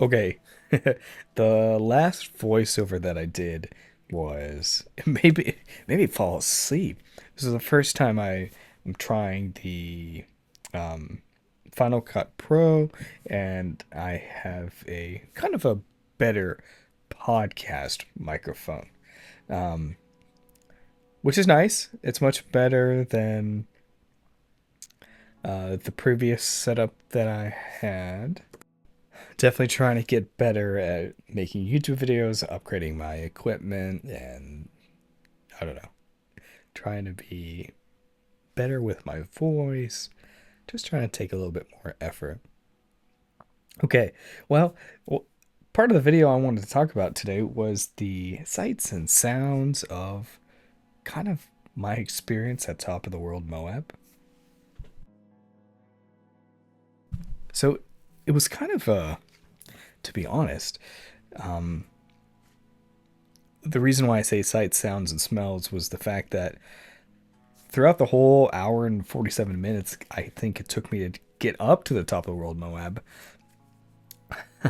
Okay. The last voiceover that I did was maybe fall asleep. This is the first time I am trying the um, Final Cut Pro, and I have a kind of a better podcast microphone, which is nice. It's much better than the previous setup that I had. Definitely trying to get better at making YouTube videos, upgrading my equipment, and I don't know, trying to be better with my voice. Just trying to take a little bit more effort. Okay, well, part of the video I wanted to talk about today was the sights and sounds of kind of my experience at Top of the World Moab. So it was kind of to be honest, um, the reason why I say sights, sounds, and smells was the fact that throughout the whole hour and 47 minutes, I think it took me to get up to the top of the world Moab.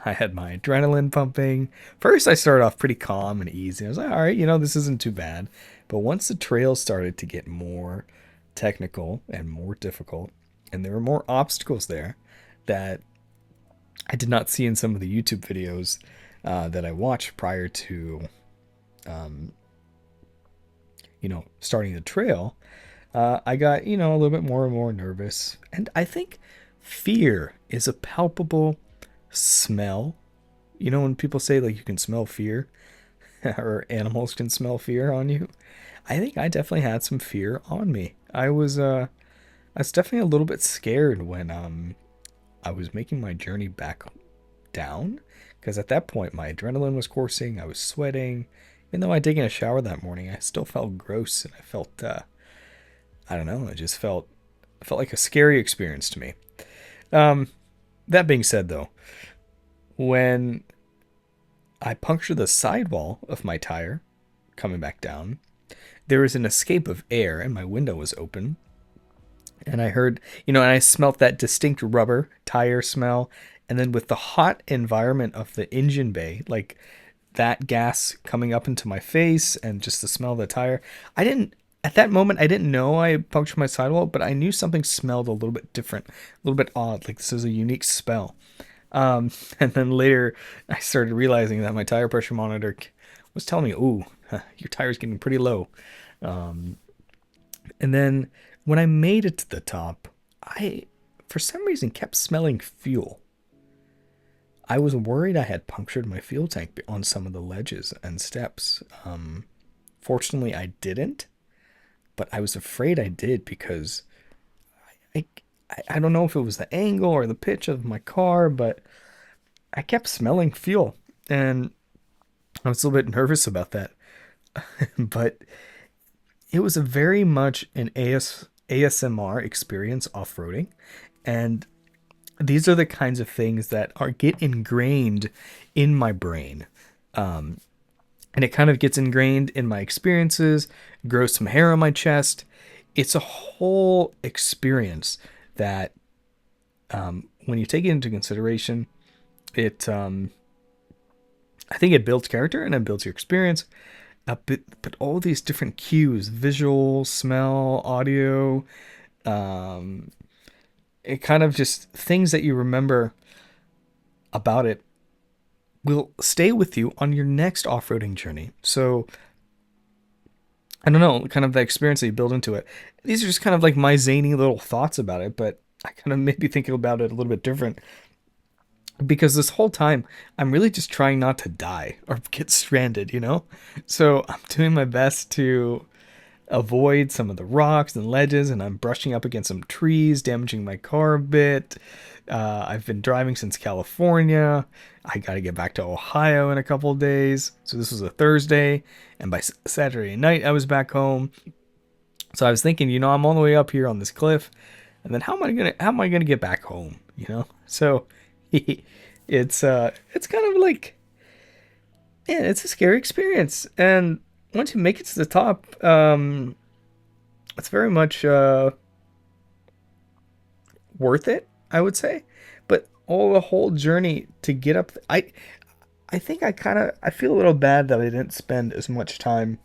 I had my adrenaline pumping. First, I started off pretty calm and easy. I was like, all right, this isn't too bad. But once the trail started to get more technical and more difficult, and there were more obstacles there that I did not see in some of the YouTube videos that I watched prior to, um, starting the trail, I got, a little bit more and more nervous. And I think fear is a palpable smell. When people say like you can smell fear or animals can smell fear on you, I think I definitely had some fear on me. I was definitely a little bit scared when I was making my journey back down, because at that point my adrenaline was coursing, I was sweating. Even though I'd taken a shower that morning, I still felt gross, and I felt I don't know, it just felt like a scary experience to me. Um, that being said, though, when I punctured the sidewall of my tire coming back down, there was an escape of air, and my window was open. And I heard, and I smelt that distinct rubber tire smell. And then with the hot environment of the engine bay, like that gas coming up into my face and just the smell of the tire, at that moment, I didn't know I punctured my sidewall, but I knew something smelled a little bit different, a little bit odd. Like this is a unique smell. And then later, I started realizing that my tire pressure monitor was telling me, "Ooh, your tire's getting pretty low." And then when I made it to the top, I, for some reason, kept smelling fuel. I was worried I had punctured my fuel tank on some of the ledges and steps. Fortunately, I didn't, but I was afraid I did because I, I don't know if it was the angle or the pitch of my car, but I kept smelling fuel, and I was a little bit nervous about that. But it was a very much an ASMR experience off-roading, and these are the kinds of things that are get ingrained in my brain. And it kind of gets ingrained in my experiences, grows some hair on my chest. It's a whole experience that, when you take it into consideration, it I think it builds character and it builds your experience. But all these different cues, visual, smell, audio, um, it kind of just things that you remember about it will stay with you on your next off-roading journey. So I don't know, kind of the experience that you build into it. These are just kind of like my zany little thoughts about it, but I kind of maybe thinking about it a little bit different, because this whole time I'm really just trying not to die or get stranded. So I'm doing my best to avoid some of the rocks and ledges, and I'm brushing up against some trees, damaging my car a bit. I've been driving since California. I got to get back to Ohio in a couple of days. So this was a Thursday, and by Saturday night I was back home. So I was thinking, I'm all the way up here on this cliff, and then how am I gonna get back home? So it's kind of like, man, it's a scary experience. And once you make it to the top, it's very much worth it, I would say. But all the whole journey to get up. I think I feel a little bad that I didn't spend as much time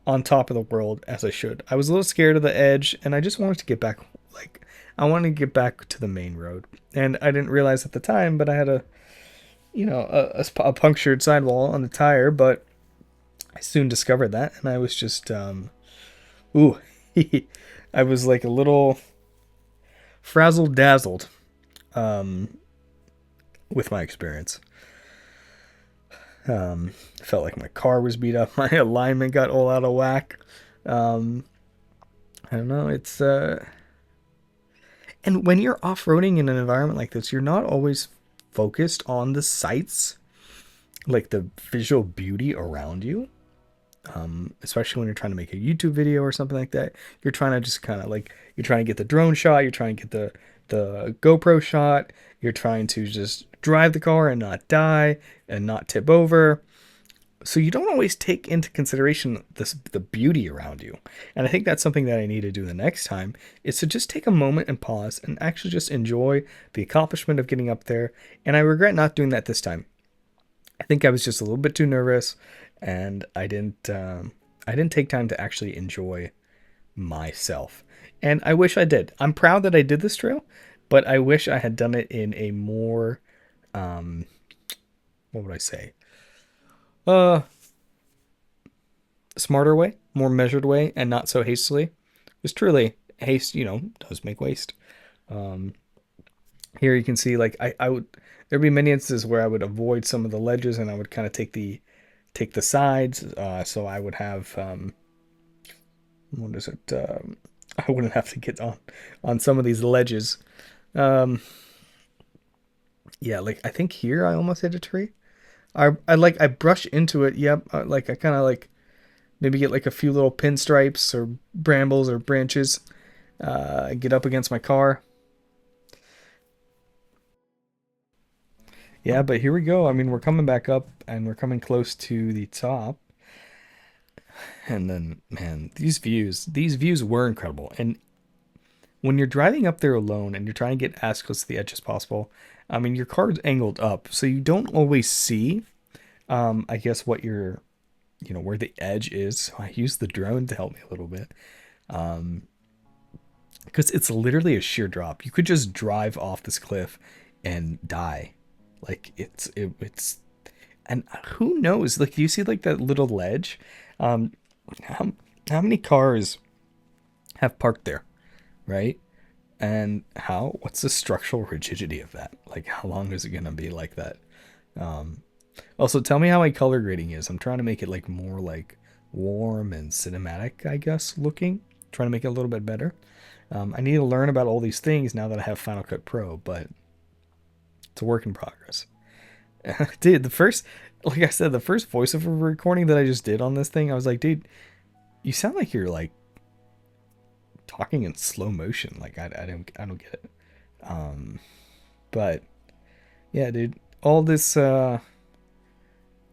on top of the world as I should. I was a little scared of the edge, and I just wanted to get back. Like, I wanted to get back to the main road, and I didn't realize at the time, but I had a punctured sidewall on the tire. But I soon discovered that, and I was just ooh, I was like a little frazzled dazzled with my experience. Felt like my car was beat up. My alignment got all out of whack. Um, I don't know. It's and when you're off-roading in an environment like this, you're not always focused on the sights, like the visual beauty around you. Especially when you're trying to make a YouTube video or something like that. You're trying to just kind of like you're trying to get the drone shot. You're trying to get the GoPro shot. You're trying to just drive the car and not die and not tip over. So you don't always take into consideration the beauty around you. And I think that's something that I need to do the next time is to just take a moment and pause and actually just enjoy the accomplishment of getting up there. And I regret not doing that this time. I think I was just a little bit too nervous, and I didn't take time to actually enjoy myself. And I wish I did. I'm proud that I did this trail, but I wish I had done it in a more um, what would I say? Uh, Smarter way, more measured way, and not so hastily. Because truly, haste, does make waste. Um, Here you can see, like I would, there'd be many instances where I would avoid some of the ledges, and I would kind of take the sides. So I would have what is it? I wouldn't have to get on some of these ledges. Um, yeah, like I think here I almost hit a tree. I brush into it. Yep. Like I kind of like maybe get like a few little pinstripes or brambles or branches. Get up against my car. Yeah, but here we go. I mean, we're coming back up and we're coming close to the top. And then, man, these views were incredible. And when you're driving up there alone and you're trying to get as close to the edge as possible, I mean, your car's angled up, so you don't always see, I guess, where the edge is. So I use the drone to help me a little bit. Um, because it's literally a sheer drop. You could just drive off this cliff and die. Like it's and who knows? Like you see like that little ledge. Um, how how many cars have parked there, right? And what's the structural rigidity of that? Like how long is it gonna be like that? Um, Also, tell me how my color grading is. I'm trying to make it like more like warm and cinematic, I guess, looking. Trying to make it a little bit better. I need to learn about all these things now that I have Final Cut Pro, but it's a work in progress. Dude, like I said, the first voiceover recording that I just did on this thing, I was like, dude, you sound like you're like talking in slow motion. Like I don't get it. Um, but yeah, dude, all this the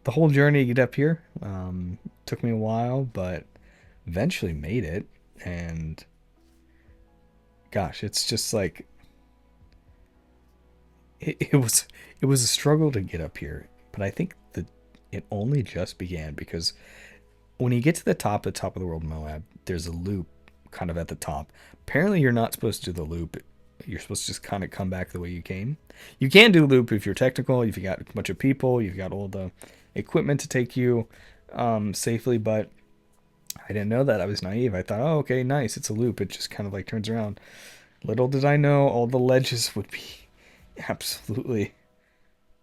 whole journey to get up here took me a while, but eventually made it. And gosh, it's just like it was it was a struggle to get up here, but I think that it only just began because when you get to the top of the world Moab, there's a loop kind of at the top. Apparently, you're not supposed to do the loop. You're supposed to just kind of come back the way you came. You can do loop if you're technical, if you got a bunch of people, you've got all the equipment to take you safely, but I didn't know that. I was naive. I thought, oh, okay, nice. It's a loop. It just kind of like turns around. Little did I know all the ledges would be absolutely,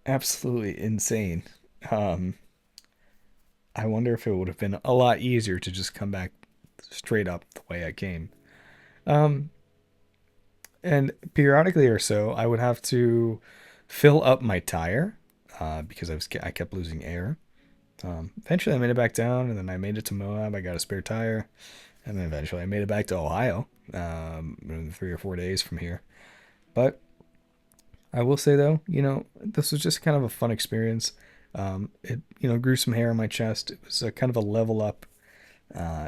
absolutely insane. Um, I wonder if it would have been a lot easier to just come back straight up the way I came. Um, and periodically or so, I would have to fill up my tire because I kept losing air. Eventually, I made it back down, and then I made it to Moab. I got a spare tire, and then eventually I made it back to Ohio in 3 or 4 days from here. But I will say though, this was just kind of a fun experience. It grew some hair on my chest. It was a kind of a level up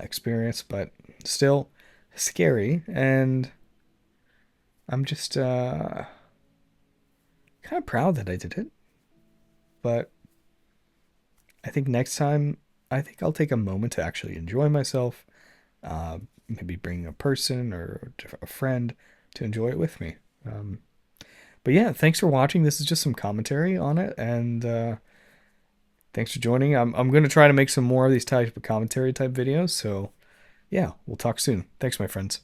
experience, but still scary. And I'm just kind of proud that I did it. But I think next time, I think I'll take a moment to actually enjoy myself. Maybe bring a person or a friend to enjoy it with me. But yeah, thanks for watching. This is just some commentary on it, and thanks for joining. I'm going to try to make some more of these type of commentary type videos. So yeah, we'll talk soon. Thanks, my friends.